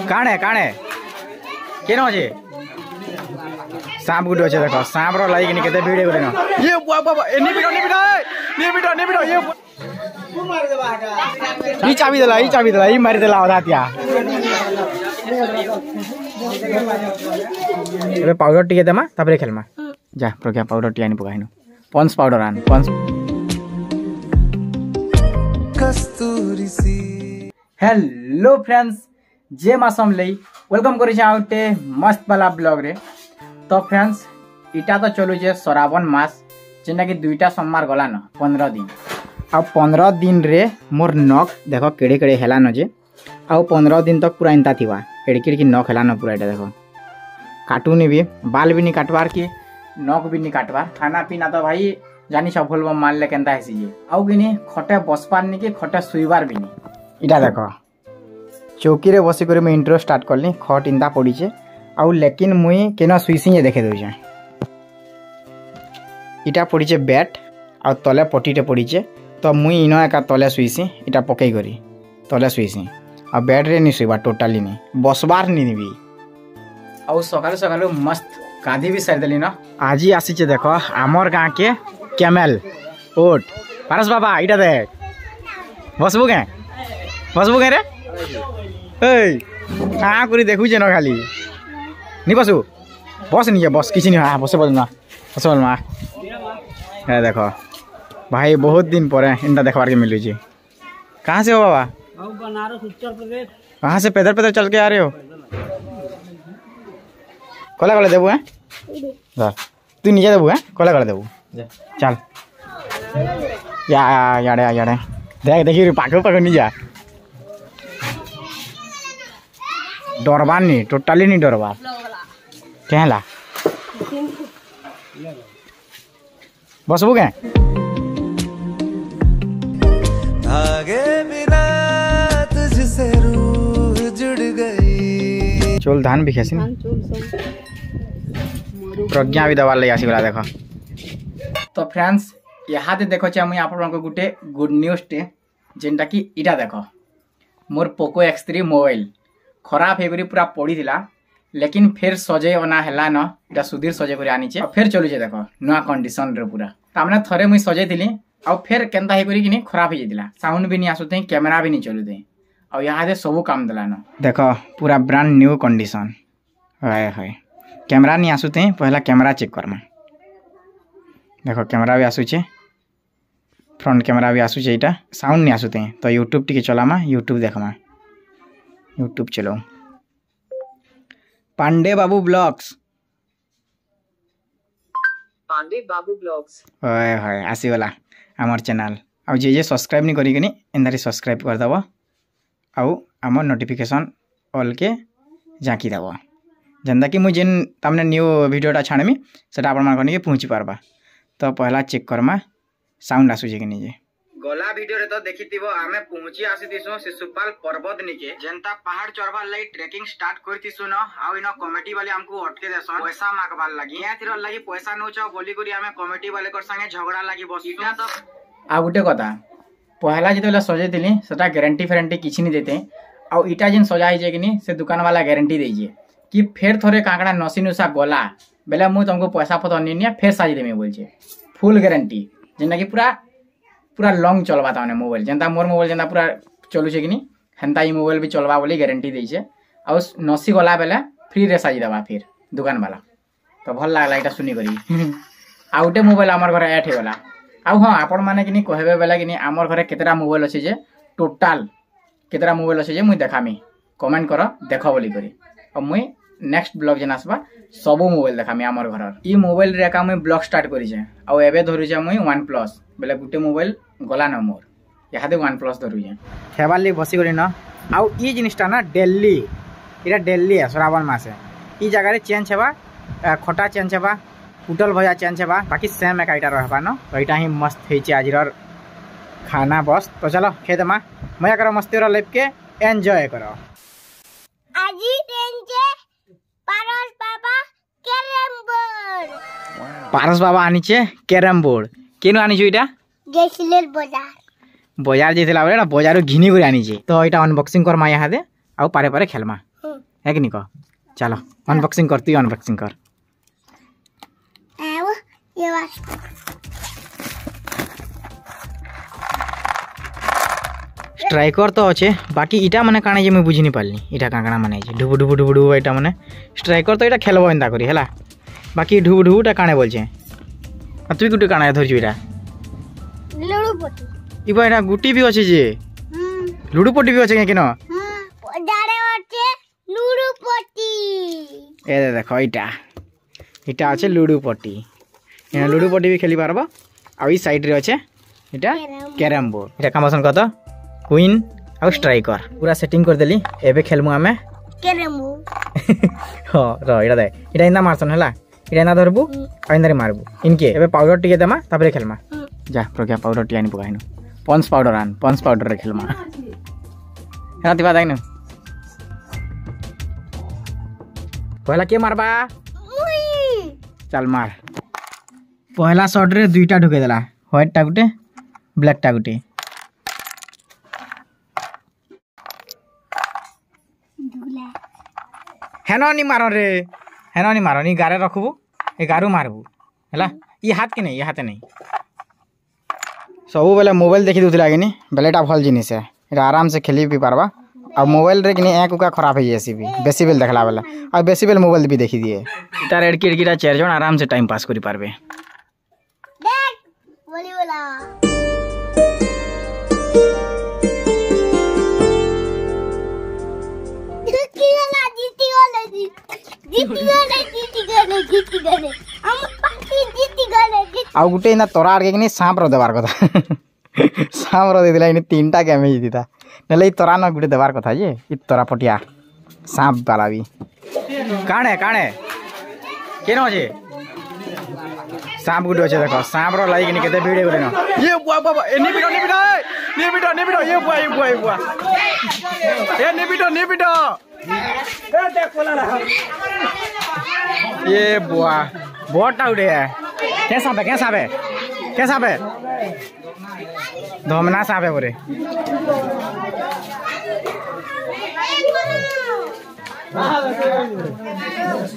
काणे काणे केन अच्छे सांप गुटे अच्छे देख सांप रही केते भिड़े गले ये बाबा ये चाबी देला ई मारी देला अधातिया ए पाउडर टिके देमा तापरे खेलमा जा प्रज्ञा पाउडर टी आनी पकाइनु पन्स पाउडर आन पन्स कस्तूरी सी हेलो फ्रेंड्स जे मासम लई वेलकम करि छाउटे मस्त वाला ब्लॉग रे तो फ्रेंड्स इटा तो चलु जे श्रावण मास जेना कि दुईटा सोमवार गला न 15 दिन आ 15 दिन रे मोर नख देखो केड़े केड़े हेला न जे आ 15 दिन तक पूरा इंता थिवा एड़की की नख हेला न पूरा एटा देखो काटूनी भी बाल भी नहीं काटवार की नख भी नहीं काटवार खाना पीना तो भाई जानी सफल मान ले केनता हेसी जे आउ किनी खटे बसपार नहीं कि खटे सुईबार भी नहीं इटा देखो चौकी रे बसी कर मैं इंट्रो स्टार्ट करली खट इंता पड़ी छे आउ लेकिन मुई केना सुईसी देखे दउछे इटा पड़ी छे बैट आ तले पटीटे पड़ी छे तो मुई इनो एका तले सुईसी इटा पकई करी तले सुईसी आ बैट रे नहीं सुईबा टोटली नहीं बसबार नहीं भी आउ सकाल सकाल मस्त गाधी भी सारी देली न आज ही आसी छे देखो आमर गाँ के कैमेल ओट पारस बाबा इटा देख बसबू के रे ए कहाँ करी देखु न खाली नहीं बसु बस नहीं बस किसी नहीं बस बोलना बस बोलना है देखो भाई बहुत दिन पर इनका देखबार के मिलू जी कहाँ से हो बाबा बनारस उत्तर प्रदेश कहाँ से पैदल पैदल चल के आ रहे हो कला कला देबू है तू नीचे देबू है कला कला देबू चल याड़े याड़े देख देखी पाखो पाखो नहीं जा डरबार नहीं टोटाली नहीं डरबार क्या ला बसबू के आगे बिना तुझसे रूह जुड़ गई चोल धान भी खेसी प्रज्ञा भी दबार ले आसी गला देखो तो फ्रेंड्स यहाँ देखो मुझे आप गोटे गुड न्यूज टे जेनटा कि इटा देखो मोर पोको X3 मोबाइल खराब हो पूरा पड़ी थिला लेकिन फिर सजे अना है न इटा सुधीर सजे कर आनी फिर चलुचे देखो नुआ कंडीशन रे पूरा तामने थरे मुई सजे थिली आ फिर केनता हे करी खराब हो जाइतिला साउंड भी नहीं आसुते कैमरा भी नहीं चलुते आ यहाँ दे सब काम देला न देखो पूरा ब्रांड न्यू कंडीशन हाय हाय कैमरा नहीं आसुते पहला कैमरा चेक करमा देखो कैमरा भी आसुचे फ्रंट कैमरा भी आसुचे इटा साउंड नहीं आसुते तो यूट्यूब टिके चलामा यूट्यूब देखमा यूट्यूब चलो पांडे बाबू ब्लॉग्स हाय हाय आसीगला आमर चैनल आ जे सब्सक्राइब नहीं करी एंदारी सब्सक्राइब कर दबो आउ आमर नोटिफिकेशन ऑल के जाकी दबो जेंदा कि मुझे तामने न्यू वीडियोटा छाड़मी सेटा आपण मान के पहुंची पारबा तो पहला चेक करमा साउंड आसुजे कि नहीं गला वीडियो रे तो देखिथिबो आमे पहुंची आसीतिसो शिशुपाल पर्वत निके जनता पहाड़ चढ़बार लागि ट्रेकिंग स्टार्ट करतिसो न आ इनो कमिटी वाले हमको अटके देसन पैसा मागबार लागि या थिर लागि पैसा नोचो बोली करी आमे कमिटी वाले कर संगे झगड़ा लागि बस इटा तो आ गुटे कथा पहला जेतेला सजे दिली सेटा गारंटी फेरेंटी किछि नहीं देते आ इटा जिन सजा है जे कि नहीं से दुकान वाला गारंटी देजे कि फेर थोरे काकड़ा नसी नुसा गला बेला मु तुमको पैसा पतर नहीं फेर साजी देमी बोलछे फुल गारंटी जेना कि पूरा लॉन्ग चलवा ताने मोबाइल जनता मोर मोबाइल जनता पूरा चलुचे कि नहीं हेंता ही मोबाइल भी चलवा बोली गारंटी देछे आ नसी गला बेला फ्री रे साजी देबा फिर दुकान वाला तो भल लागला इटा सुनी करी आ उटे मोबाइल हमर घर ऐड हे गला आ हां आपण माने कि नहीं कहबे बेला कि नहीं हमर घरे केतेरा मोबाइल अछि जे टोटल केतेरा मोबाइल अछि जे मुई देखामी कमेंट करो देखो बोली करी आ मुई नेक्स्ट ब्लॉग जेना आसबा सब मोबाइल देखामी हमर घर ई मोबाइल रे का मुई ब्लॉग स्टार्ट करी छे आ एबे धरु छे मुई OnePlus बेले गुटे मोबाइल गला न मोर यहाँ दे OnePlus धरु छे खेबाली बसी करी न आउ ई जिनिसटा ना दिल्ली इरा दिल्ली है श्रावण मास है ई जगह रे चेंज हेबा खटा चेंज हेबा पुटल भजा चेंज हेबा बाकी सेम एक आइटा रहबा न एटा ही मस्त हेची आजिरर खाना बस तो चलो खेदमा मजा करो मस्ती रो लाइफ के एंजॉय करो आजी टेंजे पारस बाबा आनी कैरम बोर्ड केनु आनी इटा बाजार जेथिला बेले ना बाजार घिनी कर आनी तो इटा अनबॉक्सिंग करमा यहाँ दे आउ पारे पारे खेलमा है कि नहीं कह चलो अनबॉक्सिंग कर तू अनबॉक्सिंग कर वो ये बात स्ट्राइकर तो अच्छे बाकी इटा माने काणे जे मैं बुझी नहीं पारली इटा काकड़ा माने जे ढुबु ढुबु ढुबु ढुबु इटा माने स्ट्राइकर तो इटा खेलबो एंदा करी हला बाकी ढुबु ढुबुटा काणे बोल छे तू गुटे काणे धरजु इटा लुडू पट्टी इबा इटा गुटी भी अच्छे जे लुडू पट्टी भी अच्छे कि न जाड़े अच्छे लुडू पट्टी ए देखो इटा इटा अच्छे लुडू पट्टी एना लुडू पट्टी भी खेली पारबो आ ई साइड रे अच्छे इटा कैरम बोर्ड इटा कामसन कत क्वीन आ स्ट्राइकर पूरा सेटिंग कर देली एबे खेलमु आमे कैरम हां रो इटा दे इटा इंदा मारसन हला इटा इंदा धरबु आ इंदा रे मारबु इनके एबे पाउडर टिके देमा तापरे खेलमा जा प्रज्ञा पाउडर टियानी पकाइनु पॉन्स पाउडर रे खेलमा हेना तिबा दाइनु पहला के मारबा चल मार पहला शॉट रे दुईटा ढुके देला व्हाइट टा गुटे ब्लैक टा गुटे हेनो नी मारो रे हेनो नी मारो नी गारे रखबू ए गारू मारबू हैला ये हाथ के नहीं ये हाथ नहीं सब बेले मोबाइल देखि दुथि लागेनी बेलेटा भल जिनिस है एटा आराम से खेली भी पारबा अब मोबाइल रे कि नहीं एक उका खराब है जैसी भी बेसी बेल देखला वाला अब बेसी बेल मोबाइल भी देखी दिए इटा रेड किड़किटा चार जन आराम से टाइम पास करी पारबे देख बोली बोला आ गुटे इना तोरा आड़ के नहीं सांप रो देवार कथा सांप रो दे दिला इने तीनटा गेम ही दीता नले तोरा न गुटे देवार कथा जे इ तोरा पटिया सांप वाला भी काणे के न जे सांप गुटे छे देखो सांप रो लाइक नि केते वीडियो गुटे न ये बुआ बाबा ए नि बिडो ये बुआ ए नि बिडो ए देख कोला ये बुआ बहुत टाउडे है क्या सांप है धोमना सांप है बोरे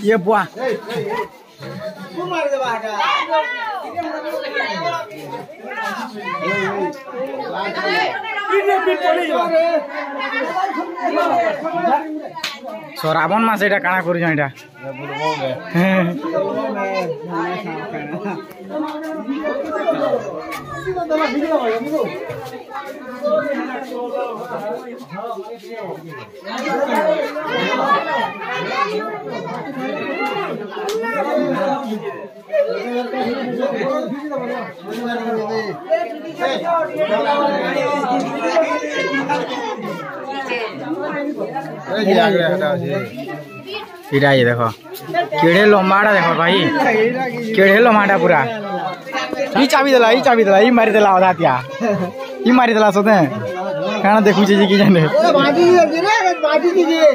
ये बुआ श्रावण मास एटा काना करू एटा इरा ये देखो केड़े लंबाड़ा देखो भाई केड़े लंबाड़ा पूरा ई चाबी देला ई मारी देला आधा त्या ई मारी देला सोते काना देखु छी की जाने बाजी दीजिए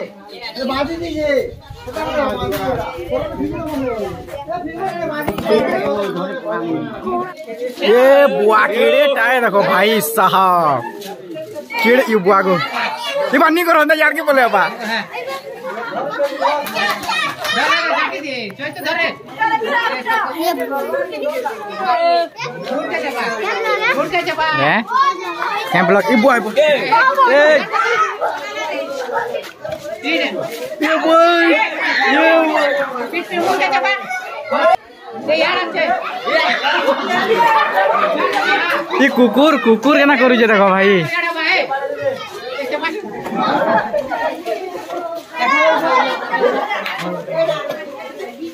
ये बुआ केड़े टाए देखो भाई साहब केड़े ये बुआ को ये बानी करो अंदर यार के बोले बा क्या ब्लॉक ये बुआ ये कुकुर के ना करू जे देखो भाई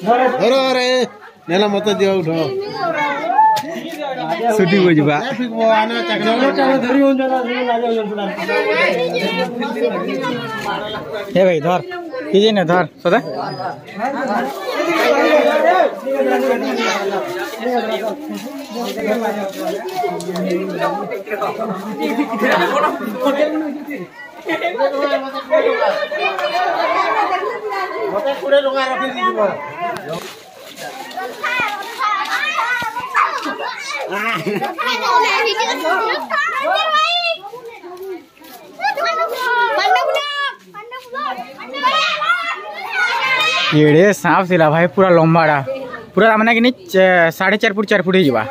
धरो रे नेला मत दियो उठो छुट्टी हो जिबा आना चकना धरी हो जाना हे भाई धर कीजिए ना धर सदा मते कुड़े लगा रखी दीजिबा एड़े सांप थिला भाई पूरा लंबाड़ा पूरा मैंने कि 4.5 फुट 4 फुट ही जीवा